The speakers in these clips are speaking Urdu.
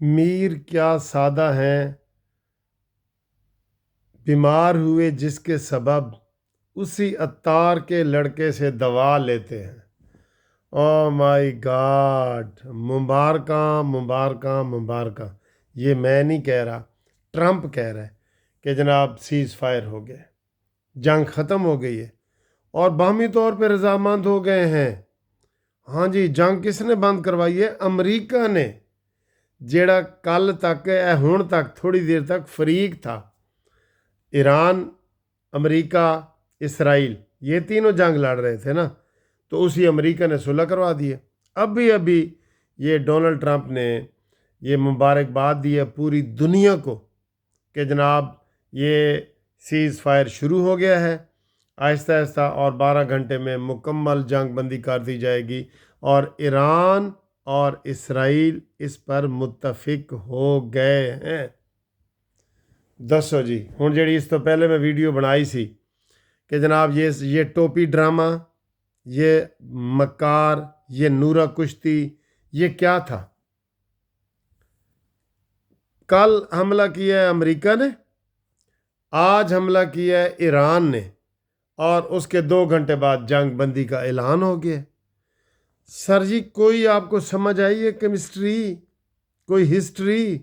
میر کیا سادہ ہیں، بیمار ہوئے جس کے سبب اسی عطار کے لڑکے سے دوا لیتے ہیں۔ او مائی گاڈ، مبارکاں مبارکاں مبارکاں۔ یہ میں نہیں کہہ رہا، ٹرمپ کہہ رہا ہے کہ جناب سیز فائر ہو گئے، جنگ ختم ہو گئی ہے اور باہمی طور پہ رضامند ہو گئے ہیں۔ ہاں جی، جنگ کس نے بند کروائی ہے؟ امریکہ نے، جیڑا کل تک ہن تک تھوڑی دیر تک فریق تھا۔ ایران، امریکہ، اسرائیل، یہ تینوں جنگ لڑ رہے تھے نا، تو اسی امریکہ نے صلح کروا دی ہے۔ ابھی یہ ڈونلڈ ٹرمپ نے یہ مبارکباد دی ہے پوری دنیا کو کہ جناب یہ سیز فائر شروع ہو گیا ہے آہستہ آہستہ، اور 12 گھنٹے میں مکمل جنگ بندی کر دی جائے گی، اور ایران اور اسرائیل اس پر متفق ہو گئے ہیں۔ دسو جی، ہن جیڑی اس تو پہلے میں ویڈیو بنائی سی کہ جناب یہ ٹوپی ڈرامہ، یہ مکار، یہ نورہ کشتی، یہ کیا تھا؟ کل حملہ کیا ہے امریکہ نے، آج حملہ کیا ہے ایران نے، اور اس کے 2 گھنٹے بعد جنگ بندی کا اعلان ہو گیا۔ سر جی، کوئی آپ کو سمجھ آئی ہے کیمسٹری، کوئی ہسٹری؟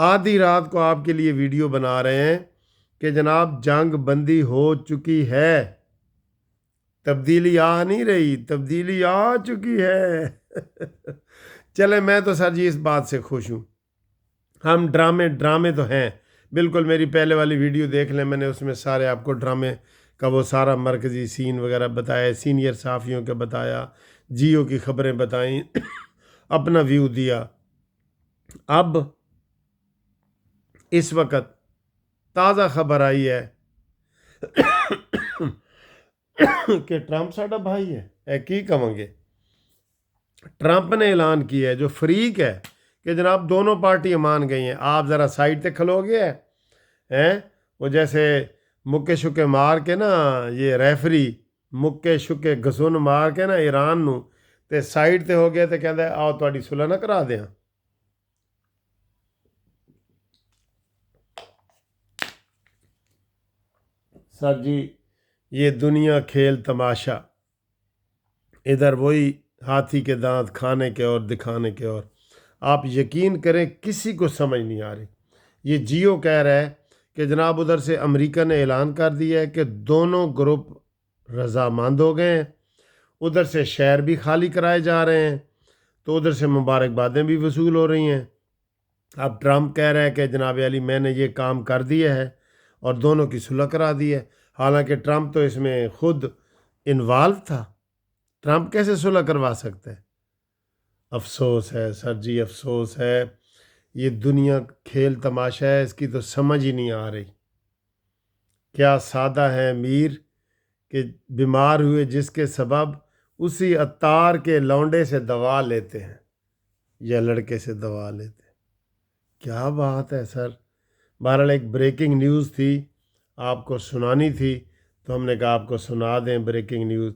آدھی رات کو آپ کے لیے ویڈیو بنا رہے ہیں کہ جناب جنگ بندی ہو چکی ہے، تبدیلی آ نہیں رہی، تبدیلی آ چکی ہے۔ چلے، میں تو سر جی اس بات سے خوش ہوں۔ ہم ڈرامے تو ہیں بالکل، میری پہلے والی ویڈیو دیکھ لیں، میں نے اس میں سارے آپ کو ڈرامے کا وہ سارا مرکزی سین وغیرہ بتایا، سینئر صحافیوں کے بتایا، جیو کی خبریں بتائیں، اپنا ویو دیا۔ اب اس وقت تازہ خبر آئی ہے کہ ٹرمپ ساڈا بھائی ہے، اے کی کہوں گے۔ ٹرمپ نے اعلان کیا ہے، جو فریق ہے، کہ جناب دونوں پارٹیاں مان گئی ہیں، آپ ذرا سائڈ تے کھلو گے ہیں، وہ جیسے مکے شکے مار کے نا، یہ ریفری مکے شکے گسن مار کے نا ایران نو تے سائڈ تے ہو گیا تے کہندا ہے آؤ تہاڈی صلح نہ کرا دیاں۔ سر جی، یہ دنیا کھیل تماشا، ادھر وہی ہاتھی کے دانت کھانے کے اور دکھانے کے اور۔ آپ یقین کریں کسی کو سمجھ نہیں آ رہی۔ یہ جیو کہہ رہا ہے کہ جناب ادھر سے امریکہ نے اعلان کر دیا ہے کہ دونوں گروپ رضامند ہو گئے ہیں، ادھر سے شہر بھی خالی کرائے جا رہے ہیں، تو ادھر سے مبارکبادیں بھی وصول ہو رہی ہیں۔ اب ٹرمپ کہہ رہا ہے کہ جناب علی میں نے یہ کام کر دیا ہے اور دونوں کی صلح کرا دی ہے، حالانکہ ٹرمپ تو اس میں خود انوالو تھا۔ ٹرمپ کیسے صلح کروا سکتا ہے؟ افسوس ہے سر جی، افسوس ہے۔ یہ دنیا کھیل تماشا ہے، اس کی تو سمجھ ہی نہیں آ رہی۔ کیا سادہ ہے میر کہ بیمار ہوئے جس کے سبب اسی عطار کے لونڈے سے دوا لیتے ہیں، یا لڑکے سے دوا لیتے ہیں۔ کیا بات ہے سر۔ بہرحال ایک بریکنگ نیوز تھی، آپ کو سنانی تھی، تو ہم نے کہا آپ کو سنا دیں بریکنگ نیوز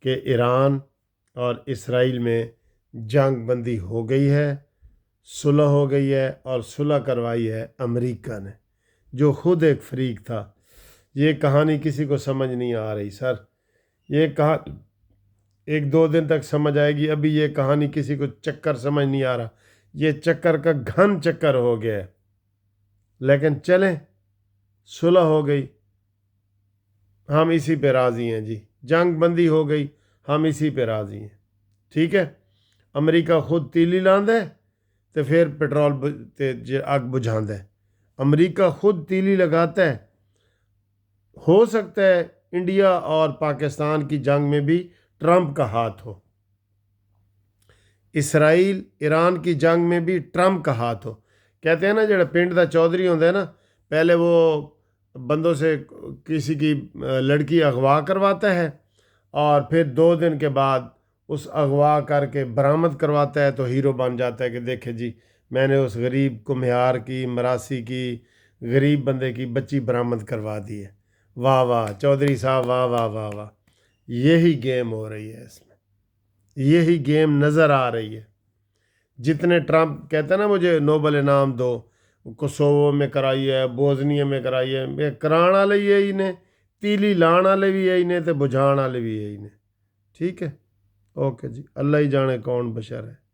کہ ایران اور اسرائیل میں جنگ بندی ہو گئی ہے، صلح ہو گئی ہے، اور صلح کروائی ہے امریکہ نے، جو خود ایک فریق تھا۔ یہ کہانی کسی کو سمجھ نہیں آ رہی سر، یہ کہا 1-2 دن تک سمجھ آئے گی، ابھی یہ کہانی کسی کو چکر سمجھ نہیں آ رہا، یہ چکر کا گھن چکر ہو گیا ہے۔ لیکن چلیں، صلح ہو گئی، ہم اسی پہ راضی ہیں جی، جنگ بندی ہو گئی، ہم اسی پہ راضی ہیں۔ ٹھیک ہے، امریکہ خود تیلی لاندہ ہے تو پھر پٹرول اگ بجھاندہ ہے، امریکہ خود تیلی لگاتا ہے۔ ہو سکتا ہے انڈیا اور پاکستان کی جنگ میں بھی ٹرمپ کا ہاتھ ہو، اسرائیل ایران کی جنگ میں بھی ٹرمپ کا ہاتھ ہو۔ کہتے ہیں نا جڑا پنڈ دا چودھری ہوتا ہے نا، پہلے وہ بندوں سے کسی کی لڑکی اغوا کرواتا ہے، اور پھر 2 دن کے بعد اس اغوا کر کے برآمد کرواتا ہے، تو ہیرو بن جاتا ہے کہ دیکھے جی میں نے اس غریب کمہار کی، مراسی کی، غریب بندے کی بچی برآمد کروا دی ہے۔ واہ واہ چودھری صاحب، واہ واہ واہ واہ۔ یہی گیم ہو رہی ہے اس میں، یہی گیم نظر آ رہی ہے۔ جتنے ٹرمپ کہتے ہیں نا مجھے نوبل انعام دو، کوسوو میں کرائی ہے، بوزنیا میں کرائی ہے، میں کران والے یہی نے، تیلی لان والے بھی یہی نے، تے بجھان والے بھی یہی نے. ٹھیک ہے، اوکے جی، اللہ ہی جانے کون بشر ہے.